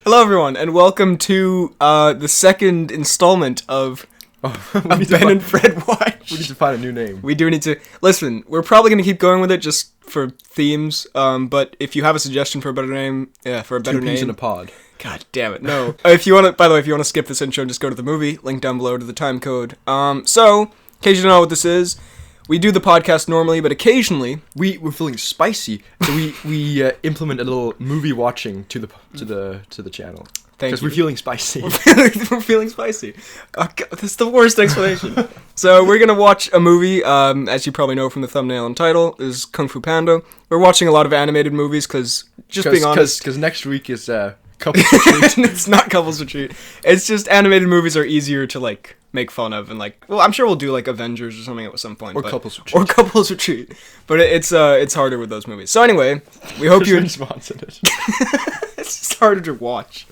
Hello everyone, and welcome to the second installment of Ben and Fred Watch. We need to find a new name. We do need to listen. We're probably gonna keep going with it just for themes. But if you have a suggestion for a better name, Two peas in a pod. God damn it, no. If you want to, by the way, if you want to skip this intro, just go to the movie. Link down below to the time code. So in case you don't know what this is, we do the podcast normally, but occasionally We're feeling spicy, so we implement a little movie watching to the channel. Thank you. Because we're feeling spicy. We're feeling spicy. Oh, God, that's the worst explanation. So we're gonna watch a movie. As you probably know from the thumbnail and title, is Kung Fu Panda. We're watching a lot of animated movies because, being honest, because next week is Couples Retreat. it's not Couples Retreat. It's just animated movies are easier to like make fun of and like. Well, I'm sure we'll do like Avengers or something at some point. Or but, Couples Retreat. Or Couples Retreat. But it's harder with those movies. So anyway, we hope you. Sponsored it. It's just harder to watch.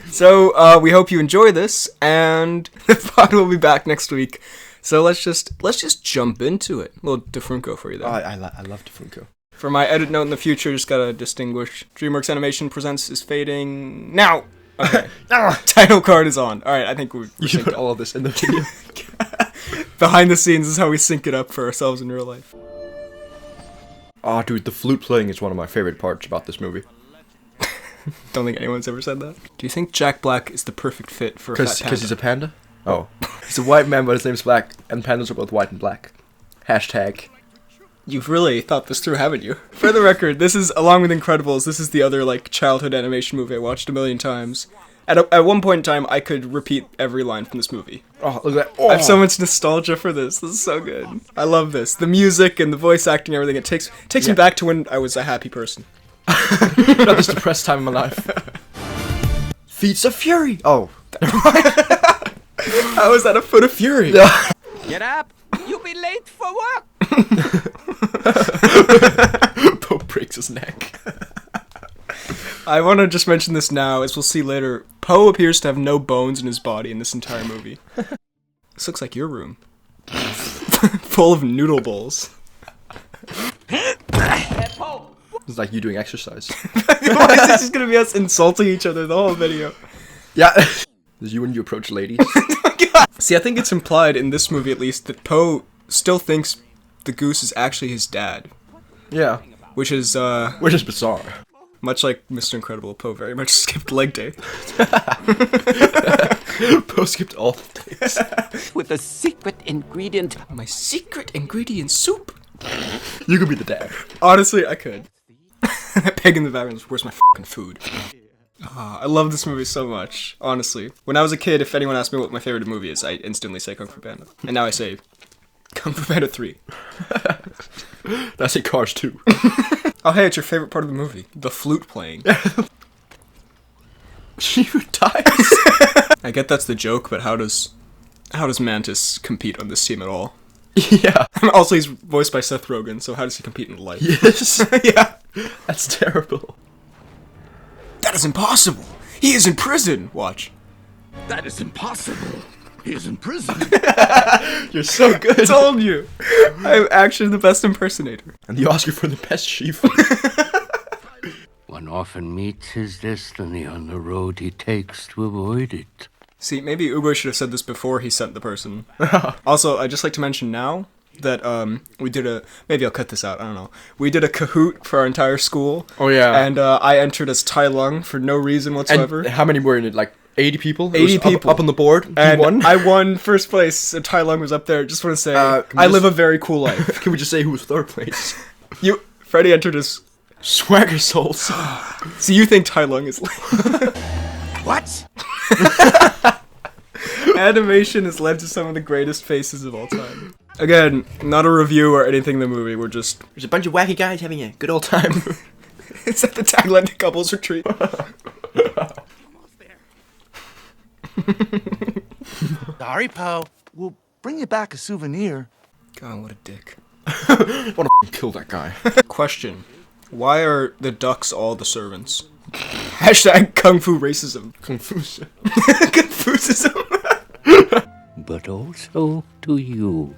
So we hope you enjoy this, and the pod will be back next week. So let's just jump into it. A little DeFranco for you there. Oh, I love DeFranco. For my edit note in the future, just gotta distinguish. DreamWorks Animation Presents is fading now. Okay. Title card is on. All right, I think we're You should put all of this in the video. Behind the scenes is how we sync it up for ourselves in real life. Oh, dude, the flute playing is one of my favorite parts about this movie. Don't think anyone's ever said that. Do you think Jack Black is the perfect fit for a fat panda? Because he's a panda? Oh. He's a white man, but his name's Black, and pandas are both white and black. Hashtag. You've really thought this through, haven't you? For the record, this is, along with Incredibles, this is the other, like, childhood animation movie I watched a million times. At one point in time, I could repeat every line from this movie. Oh, look at that. Oh. I have so much nostalgia for this. This is so good. I love this. The music and the voice acting and everything, it takes me back to when I was a happy person. Not this depressed time in my life. Feats of Fury! Oh. How is that a foot of fury? Get up! You'll be late for work! Poe breaks his neck. I want to just mention this now, as we'll see later. Poe appears to have no bones in his body in this entire movie. This looks like your room. Full of noodle bowls. It's like you doing exercise. Why is this just gonna be us insulting each other the whole video? Yeah. Is you when you approach ladies? See, I think it's implied in this movie at least that Poe still thinks the goose is actually his dad. Yeah. Which is bizarre. much like Mr. Incredible, Poe very much skipped leg day. Poe skipped all the days. With a secret ingredient. My secret ingredient soup. You could be the dad. Honestly, I could. That peg in the background is, where's my fucking food? I love this movie so much, honestly. When I was a kid, if anyone asked me what my favorite movie is, I instantly say Kung Fu Panda. And now I say Kung Fu Panda 3. I say Cars 2. Oh hey, it's your favorite part of the movie. The flute playing. She dies. I get that's the joke, but how does Mantis compete on this team at all? Yeah. Also, he's voiced by Seth Rogen, so how does he compete in life? Yes. Yeah. That's terrible. That is impossible. He is in prison. Watch. That is impossible. He is in prison. You're so good. I told you. I'm actually the best impersonator. And the Oscar for the best chief. One often meets his destiny on the road he takes to avoid it. See, maybe Ugo should have said this before he sent the person. Also, I'd just like to mention now that we did maybe I'll cut this out, I don't know. We did a Kahoot for our entire school. Oh yeah. And I entered as Tai Lung for no reason whatsoever. And how many were in it? Like 80 people? 80 people. Up on the board. And you won? I won first place, so Tai Lung was up there. Just want to say, I live a very cool life. Can we just say who was third place? Freddie entered as Swagger Souls. So you think Tai Lung is What? Animation has led to some of the greatest faces of all time. Again, not a review or anything in the movie, we're just... There's a bunch of wacky guys having a good old time. Is that the tagline to Couples Retreat? Sorry, Poe. We'll bring you back a souvenir. God, what a dick. I want to kill that guy. Question. Why are the ducks all the servants? Hashtag Kung Fu racism. Confusion. Confucism. But also to you.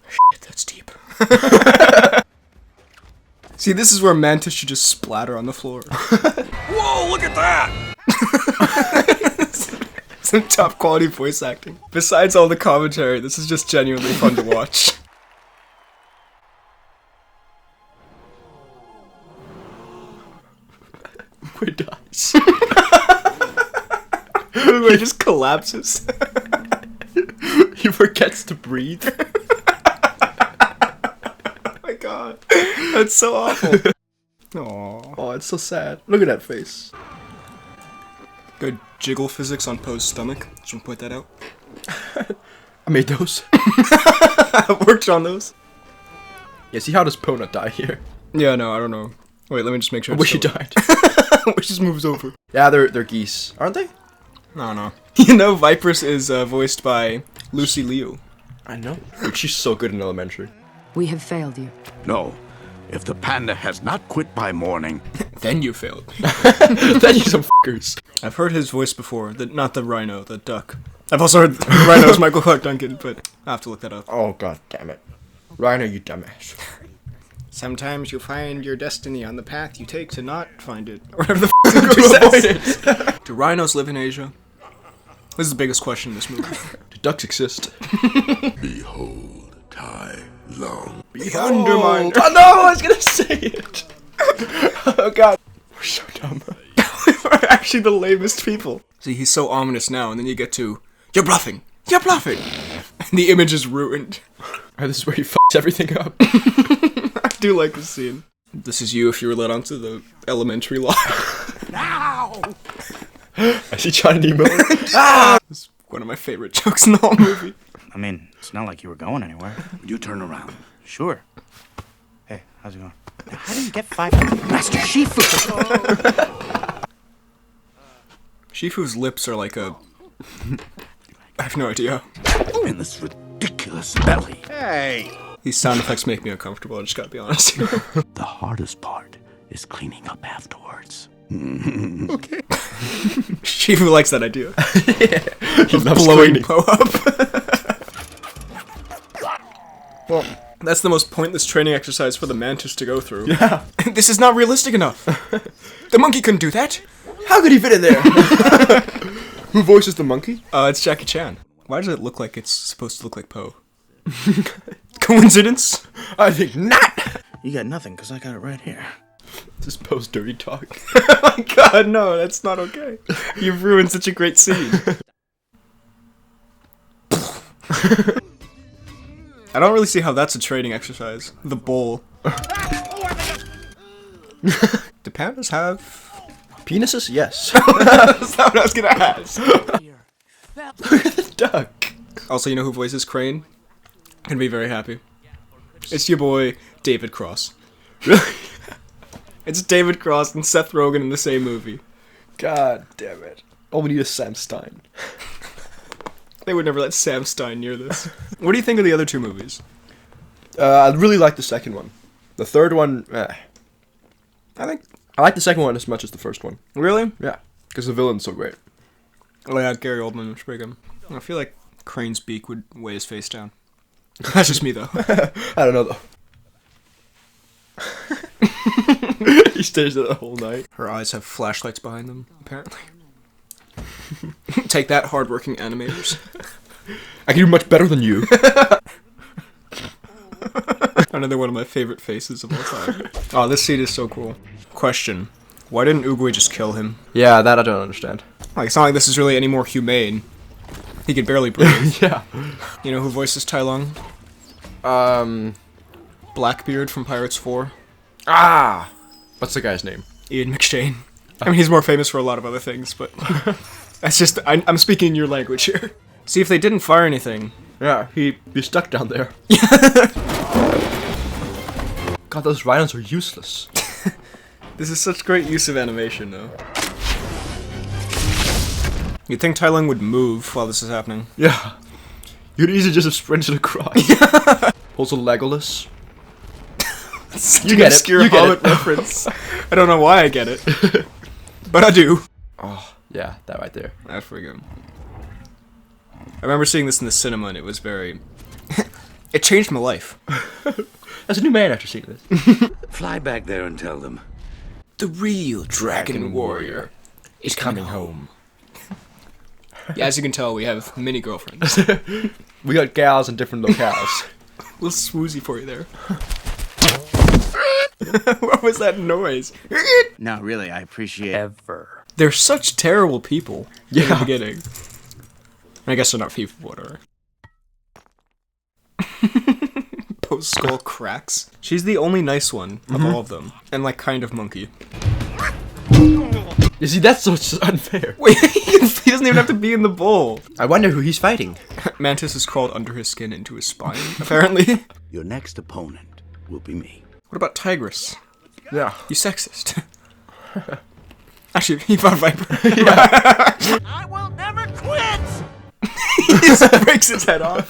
Shit, that's deep. See, this is where Mantis should just splatter on the floor. Whoa, look at that! Some top quality voice acting. Besides all the commentary, this is just genuinely fun to watch. Where dies. He just collapses. He forgets to breathe. Oh my god. That's so awful. Aww. Oh, it's so sad. Look at that face. Good jiggle physics on Poe's stomach. Just want to point that out. I made those. I worked on those. Yeah, see, how does Poe not die here? Yeah, no, I don't know. Wait, let me just make sure. I wish he died. Which just moves over. Yeah, they're geese, aren't they? No. You know, Vipers is voiced by Lucy Liu. I know. Dude, she's so good in elementary. We have failed you. No. If the panda has not quit by morning, Then you failed. Then you some fuckers. I've heard his voice before. Not the rhino, the duck. I've also heard the rhino's Michael Clark Duncan, but I have to look that up. Oh, god damn it. Rhino, you dumbass. Sometimes you find your destiny on the path you take to not find it. Or whatever the f*** it. Do rhinos live in Asia? This is the biggest question in this movie. Do ducks exist? behold, Tai Long. Undermined. Oh no, I was gonna say it. Oh god. We're so dumb. We're actually the lamest people. See, he's so ominous now, and then you get to, you're bluffing. You're bluffing. And the image is ruined. Oh, this is where he fucks everything up. I do like this scene. This is you if you were led onto the elementary law. Ow! I see Johnny Nemo. It's one of my favorite jokes in the whole movie. I mean, it's not like you were going anywhere. You turn around. Sure. Hey, how's it going? How do you get 500? Master Shifu! Shifu's lips are like a... I have no idea. In this ridiculous belly. Hey! These sound effects make me uncomfortable, I just gotta be honest. The hardest part is cleaning up afterwards. Okay. Shifu likes that idea. He loves Blowing cleaning. Poe up. Well, that's the most pointless training exercise for the mantis to go through. Yeah. This is not realistic enough. The monkey couldn't do that. How could he fit in there? Who voices the monkey? It's Jackie Chan. Why does it look like it's supposed to look like Poe? Coincidence? I think not. You got nothing, because I got it right here. This is Poe's dirty talk. Oh my god, no, that's not okay. You've ruined such a great scene. I don't really see how that's a training exercise. The bowl. Do pandas have... Penises? Yes. That's not what I was gonna ask. Look at the duck. Also, you know who voices Crane? Gonna be very happy. It's your boy, David Cross. Really? It's David Cross and Seth Rogen in the same movie. God damn it. All we need is Sam Stein. They would never let Sam Stein near this. What do you think of the other two movies? I really like the second one. The third one, I like the second one as much as the first one. Really? Yeah, because the villain's so great. Oh yeah, Gary Oldman was pretty good. I feel like Crane's beak would weigh his face down. That's just me though. I don't know though. He stays there the whole night. Her eyes have flashlights behind them, apparently. Take that, hardworking animators. I can do much better than you. Another one of my favorite faces of all time. Oh, this scene is so cool. Question. Why didn't Oogway just kill him? Yeah, that I don't understand. Like, it's not like this is really any more humane. He could barely breathe. Yeah. You know who voices Tai Lung? Blackbeard from Pirates 4. Ah! What's the guy's name? Ian McShane. I mean, he's more famous for a lot of other things, but... That's just... I'm speaking your language here. See, if they didn't fire anything... Yeah, he's stuck down there. God, those rhinos are useless. This is such great use of animation, though. You'd think Tai Lung would move while this is happening. Yeah. You'd easily just have sprinted across. Also Legolas. You get it. You get it. Reference. I don't know why I get it. But I do. Oh, yeah, that right there. That's pretty good. I remember seeing this in the cinema and it was very... It changed my life. As a new man after seeing this. Fly back there and tell them. The real Dragon Warrior is coming home. Yeah, as you can tell, we have many girlfriends. We got gals in different locales. A little swoozy for you there. What was that noise? No, really, I appreciate Ever. They're such terrible people in the Yeah. beginning. I guess they're not people, whatever. Post skull cracks. She's the only nice one of all of them. And like kind of monkey. You see, that's so unfair. Wait, he doesn't even have to be in the bowl. I wonder who he's fighting. Mantis has crawled under his skin into his spine, apparently. Your next opponent will be me. What about Tigress? Yeah. You sexist. Actually, he fought Viper. I will never quit! He just breaks his head off.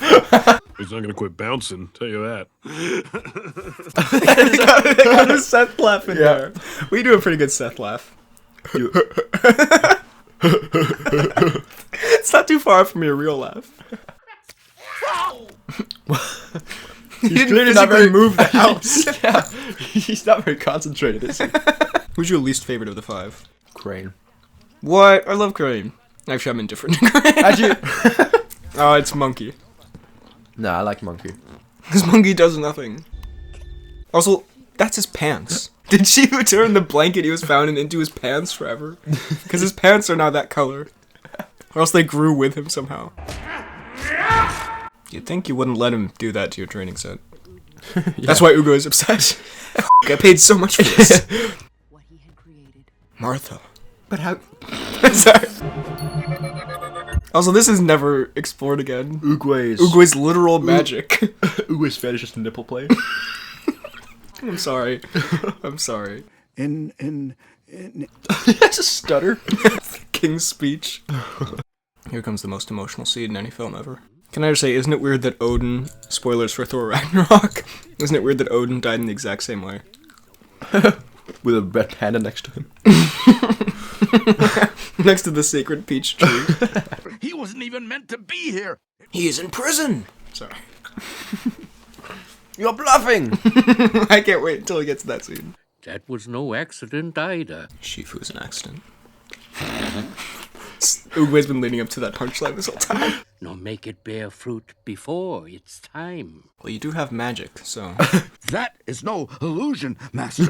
He's not gonna quit bouncing, tell you that. They got a Seth laugh in there. We do a pretty good Seth laugh. It's not too far from your real laugh. He didn't clearly not physically very- move the house. Yeah. He's not very concentrated, is he? Who's your least favorite of the 5? Crane. What? I love Crane. Actually, I'm indifferent to Crane. Actually, Oh, it's Monkey. nah, I like Monkey. This monkey does nothing. Also, that's his pants. Did she return the blanket he was found in into his pants forever? Because his pants are now that color. Or else they grew with him somehow. You'd think you wouldn't let him do that to your training set. That's why Ugo is upset. I paid so much for this. What he had created. Martha. But how? Sorry. Also, this is never explored again. Uguay's literal magic. Uguay's fetish is just nipple play. I'm sorry. I'm sorry. That's a stutter. King's speech. Here comes the most emotional scene in any film ever. Can I just say, isn't it weird that Odin, spoilers for Thor Ragnarok, isn't it weird that Odin died in the exact same way? With a red panda next to him. Next to the sacred peach tree. He wasn't even meant to be here. He is in prison! Sorry. You're bluffing! I can't wait until he gets to that scene. That was no accident either. Shifu is an accident. Uguay's been leading up to that punchline this whole time. Nor make it bear fruit before its time. Well, you do have magic, so... That is no illusion, Master.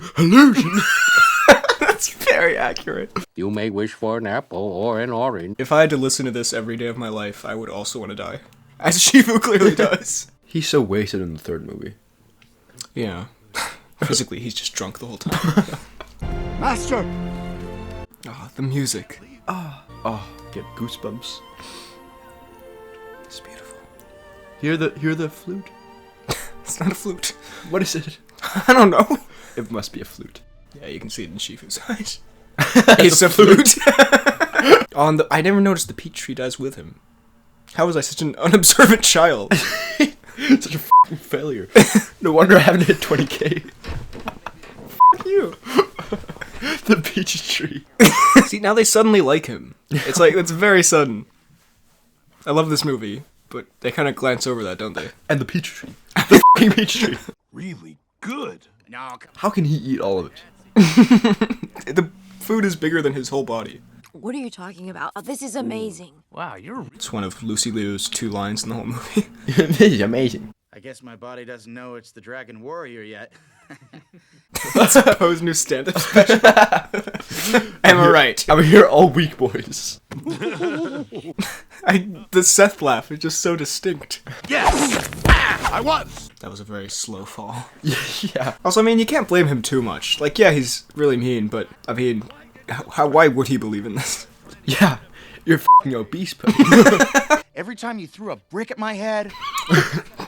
That's very accurate. You may wish for an apple or an orange. If I had to listen to this every day of my life, I would also want to die. As Shifu clearly does. He's so wasted in the 3rd movie. Yeah. Physically, he's just drunk the whole time. Master! Ah, the music. Oh, get goosebumps. It's beautiful. Hear the flute? It's not a flute. What is it? I don't know. It must be a flute. Yeah, you can see it in Shifu's eyes. It's a flute. I never noticed the peach tree dies with him. How was I such an unobservant child? Such a f***ing failure. No wonder I haven't hit 20k. F*** you. The peach tree. See, now they suddenly like him. It's like, it's very sudden. I love this movie, but they kind of glance over that, don't they? And the peach tree. The f***ing peach tree. Really good. No, How can he eat all of it? The food is bigger than his whole body. What are you talking about? Oh, this is amazing. wow, you're... It's one of Lucy Liu's 2 lines in the whole movie. This is amazing. I guess my body doesn't know it's the Dragon Warrior yet. Poe's new stand-up special. Am I right? I'm here all week, boys. The Seth laugh is just so distinct. Yes! I was! That was a very slow fall. Yeah. Also, I mean, you can't blame him too much. Like, yeah, he's really mean, but, I mean, why would he believe in this? Yeah. You're f***ing obese, Poe. Every time you threw a brick at my head...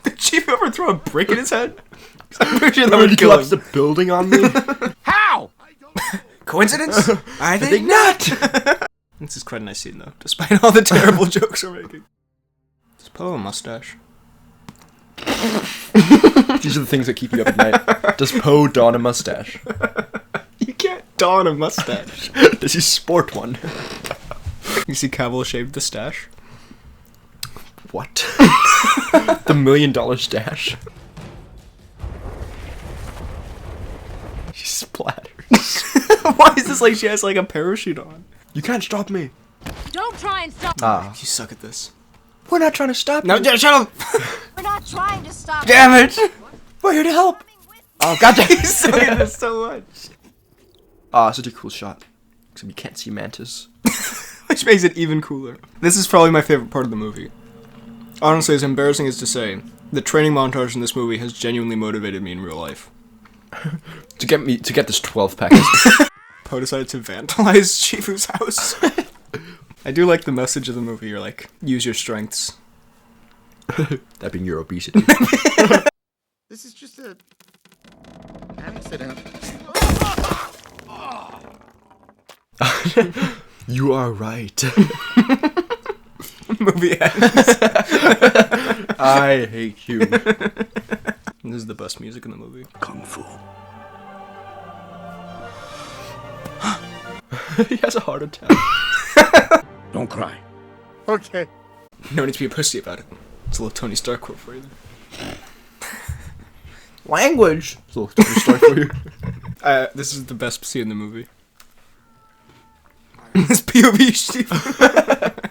Did Chief ever throw a brick in his head? I'm pretty sure that When would he kill collapsed him. the building on me. How? Coincidence? I think not! This is quite a nice scene, though, despite all the terrible jokes we're making. Does Poe have a mustache? These are the things that keep you up at night. Does Poe don a mustache? You can't don a mustache. Does he sport one? You see Cavill shaved the stash? What? The $1 million stash. He splatters. Why is this like she has like a parachute on? You can't stop me. Don't try and stop. Ah. You suck at this. We're not trying to stop No, you. shut up! We're not trying to stop. Damn it! We're here to help. Oh, gotcha. You suck at this so much. Ah, such a cool shot. Except you can't see Mantis. Which makes it even cooler. This is probably my favorite part of the movie. Honestly, as embarrassing as to say, the training montage in this movie has genuinely motivated me in real life. to get this 12 pack. Poe decided to vandalize Shifu's house. I do like the message of the movie. You're like, use your strengths. That being your obesity. This is just a accident. You are right. Movie ends. I hate you. This is the best music in the movie. Kung Fu. He has a heart attack. Don't cry. Okay. No need to be a pussy about it. It's a little Tony Stark quote for you there. Language. It's a little story for you. This is the best scene in the movie. This POV Shifu.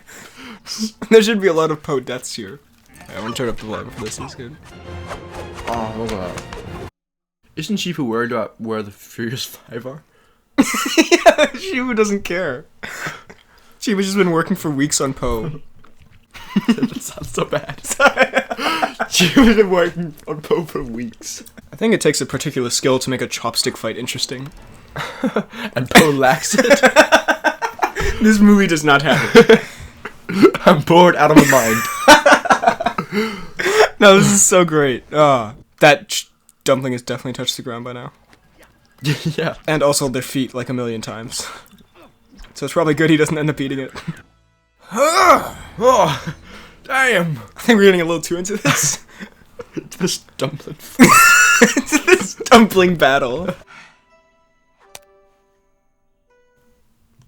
There should be a lot of Poe deaths here. I want to turn up the volume for this. It's good. Oh, hold on. Isn't Shifu worried about where the Furious Five are? Yeah, Shifu doesn't care. Shifu's just been working for weeks on Poe. That sounds so bad. Shifu's been working on Poe for weeks. I think it takes a particular skill to make a chopstick fight interesting. And Poe lacks it. This movie does not have it. I'm bored out of my mind. No, this is so great. That dumpling has definitely touched the ground by now. Yeah. And also their feet like a million times. So it's probably good he doesn't end up eating it. Oh, damn. I think we're getting a little too into this. This dumpling. Into this dumpling battle.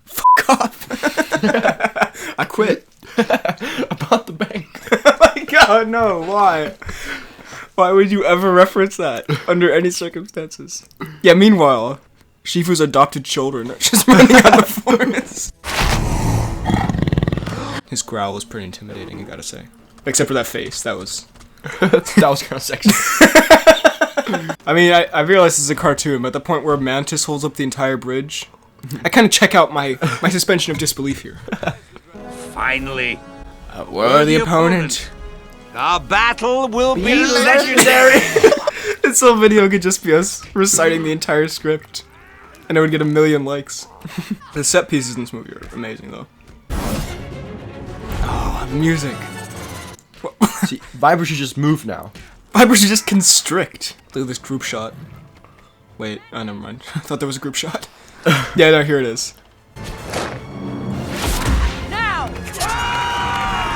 Fuck off. I quit. About the bank. Oh my god, no, why? Why would you ever reference that under any circumstances? Yeah, meanwhile, Shifu's adopted children are just running out of the forest. His growl was pretty intimidating, I gotta say. Except for that face, that was That was kind of sexy. I mean, I realize this is a cartoon, but at the point where Mantis holds up the entire bridge, I kind of check out my suspension of disbelief here. Finally, A worthy opponent. our battle will be legendary. This whole video could just be us reciting the entire script, and it would get 1 million likes. The set pieces in this movie are amazing, though. Oh, the music. See, Viper should just move now. Viper should just constrict. Look at this group shot. Wait, oh, never mind. I thought there was a group shot. Yeah, no, here it is. Now!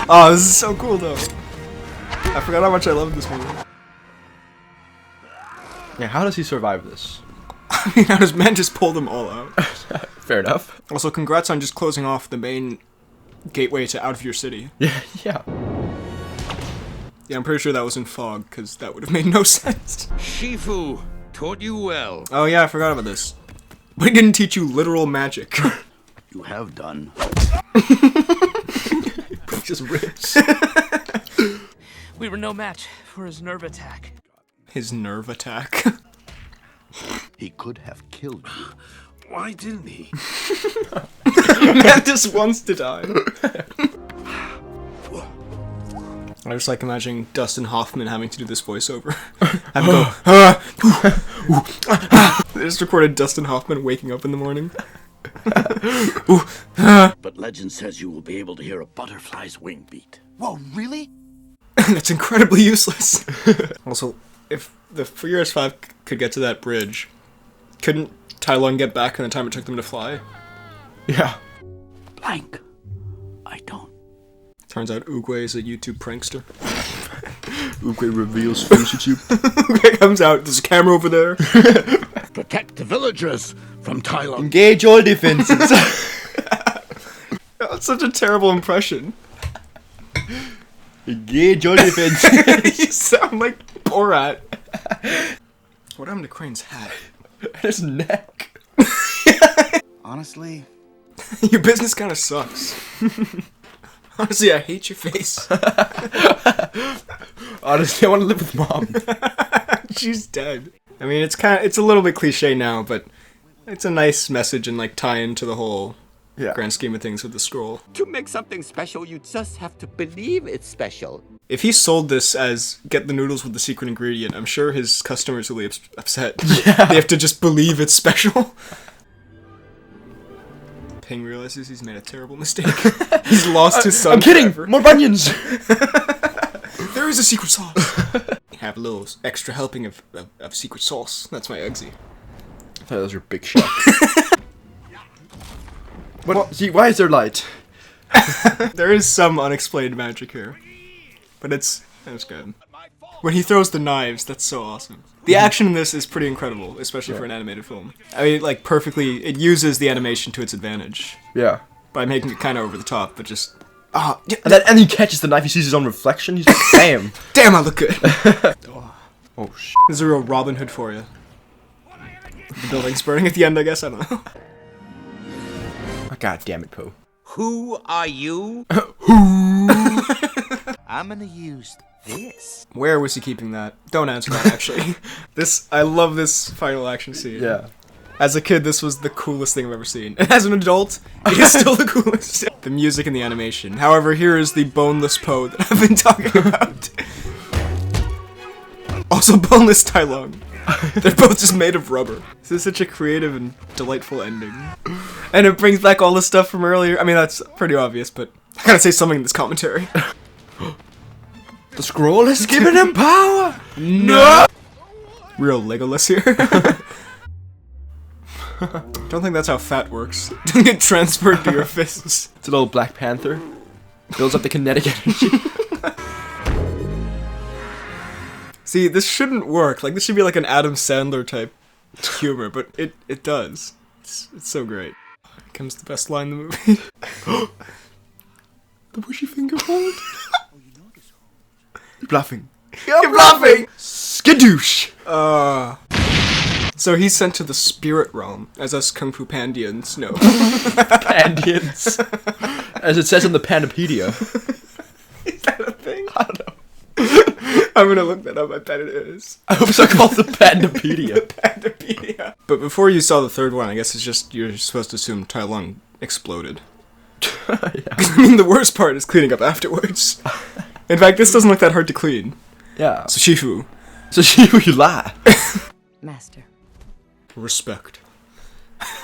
Oh, this is so cool, though. I forgot how much I loved this movie. Yeah, how does he survive this? I mean, how does Mantis pull them all out? Fair enough. Also, congrats on just closing off the main gateway to out of your city. Yeah, yeah. Yeah, I'm pretty sure that was in fog, because that would have made no sense. Shifu taught you well. Oh yeah, I forgot about this. We didn't teach you literal magic. You have done. Just ribs. We were no match for his nerve attack. His nerve attack. He could have killed you. Why didn't he? Mantis wants to die. I just like imagining Dustin Hoffman having to do this voiceover. Have him go. They just recorded Dustin Hoffman waking up in the morning. But legend says you will be able to hear a butterfly's wing beat. Whoa, really? That's incredibly useless. Also, if the Furious Five could get to that bridge, couldn't Tai Lung get back in the time it took them to fly? Yeah. Blank. I don't. Turns out Oogway is a YouTube prankster. Oogway reveals YouTube. Oogway comes out, there's a camera over there. Protect the villagers from Thailand. Engage all defenses. That's such a terrible impression. Engage all defenses. You sound like Borat. What happened to Crane's hat? His neck. Honestly, Your business kind of sucks. Honestly, I hate your face. Honestly, I want to live with Mom. She's dead. I mean, it's a little bit cliche now, but it's a nice message and like tie into the whole grand scheme of things with the scroll. To make something special, you just have to believe it's special. If he sold this as get the noodles with the secret ingredient, I'm sure his customers will be upset. Yeah. They have to just believe it's special. Ping realizes he's made a terrible mistake. He's lost his son. I'm kidding! Forever. More bunions! There is a secret sauce. Have a little extra helping of secret sauce. That's my Eggsy. I thought that was your big shot. What? See, why is there light? There is some unexplained magic here. But it's good. When he throws the knives, that's so awesome. The action in this is pretty incredible, especially for an animated film. I mean, like, perfectly, it uses the animation to its advantage. Yeah. By making it kind of over the top, but just... And he catches the knife, he sees his own reflection, he's like, damn. Damn, I look good. Oh, shit. This is a real Robin Hood for you. The building's burning at the end, I guess, I don't know. Oh, God damn it, Poe. Who are you? I'm gonna use this. Where was he keeping that? Don't answer that, actually. I love this final action scene. Yeah. As a kid, this was the coolest thing I've ever seen. And as an adult, it is still the coolest. The music and the animation. However, here is the boneless Poe that I've been talking about. Also, boneless Tai Lung. They're both just made of rubber. This is such a creative and delightful ending. And it brings back all the stuff from earlier. I mean, that's pretty obvious, but I gotta say something in this commentary. The scroll has given him power! No! Real Legolas here. Don't think that's how fat works. Don't get transferred to your fists. It's a little Black Panther. Builds up the kinetic energy. See, this shouldn't work. Like, this should be like an Adam Sandler type humor, but it does. It's so great. Here comes the best line in the movie. The bushy finger hold. You're bluffing. You're bluffing! Skadoosh! So he's sent to the spirit realm, as us Kung Fu Pandians know. Pandians. As it says in the Pandapedia. Is that a thing? I don't know. I'm gonna look that up, I bet it is. I hope so called the Pandapedia. The Pandapedia. But before you saw the third one, I guess it's just, you're supposed to assume Tai Lung exploded. Yeah. I mean, the worst part is cleaning up afterwards. In fact, this doesn't look that hard to clean. Yeah. So Shifu. So Shifu, you lie. Master. Respect.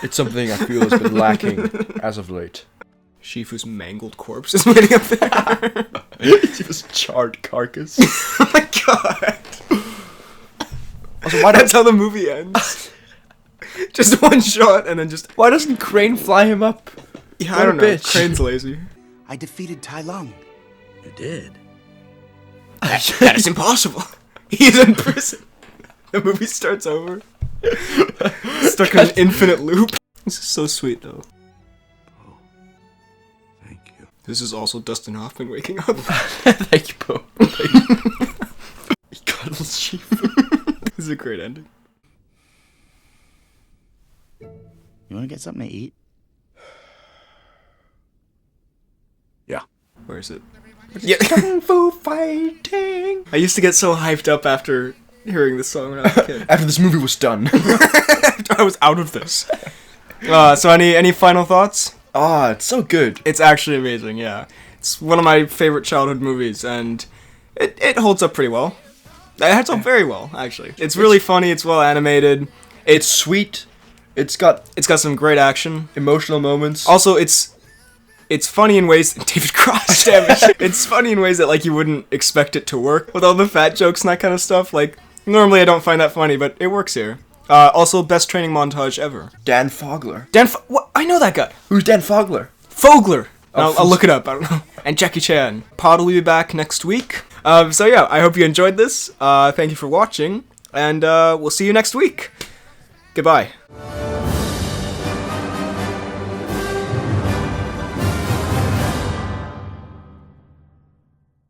It's something I feel has been lacking as of late. Shifu's mangled corpse is waiting up there. Shifu's charred carcass. Oh my god. Also, why That's how the movie ends. Just one shot and then just... Why doesn't Crane fly him up? Yeah, What I a don't know. bitch. Crane's lazy. I defeated Tai Lung. You did? That is impossible. He's in prison. The movie starts over. Stuck in an infinite loop. This is so sweet, though. Oh, thank you. This is also Dustin Hoffman waking up. Thank you, Poe. He cuddles Shifu. This is a great ending. You want to get something to eat? Yeah. Where is it? Yeah. Kung Fu fighting. I used to get so hyped up after hearing this song when I was a kid. After this movie was done. After I was out of this. So any final thoughts? Ah, it's so good. It's actually amazing, yeah. It's one of my favorite childhood movies, and it holds up pretty well. It holds up very well, actually. It's really funny, it's well animated. It's sweet. It's got some great action. emotional moments. Also, it's funny in ways... David Cross, damn it. It's funny in ways that, like, you wouldn't expect it to work. With all the fat jokes and that kind of stuff. Like, normally I don't find that funny, but it works here. Also, best training montage ever. Dan Fogler. What? I know that guy. Who's Dan Fogler? Fogler. Oh, I'll look it up. I don't know. And Jackie Chan. Pod will be back next week. So yeah, I hope you enjoyed this. Thank you for watching, and we'll see you next week. Goodbye.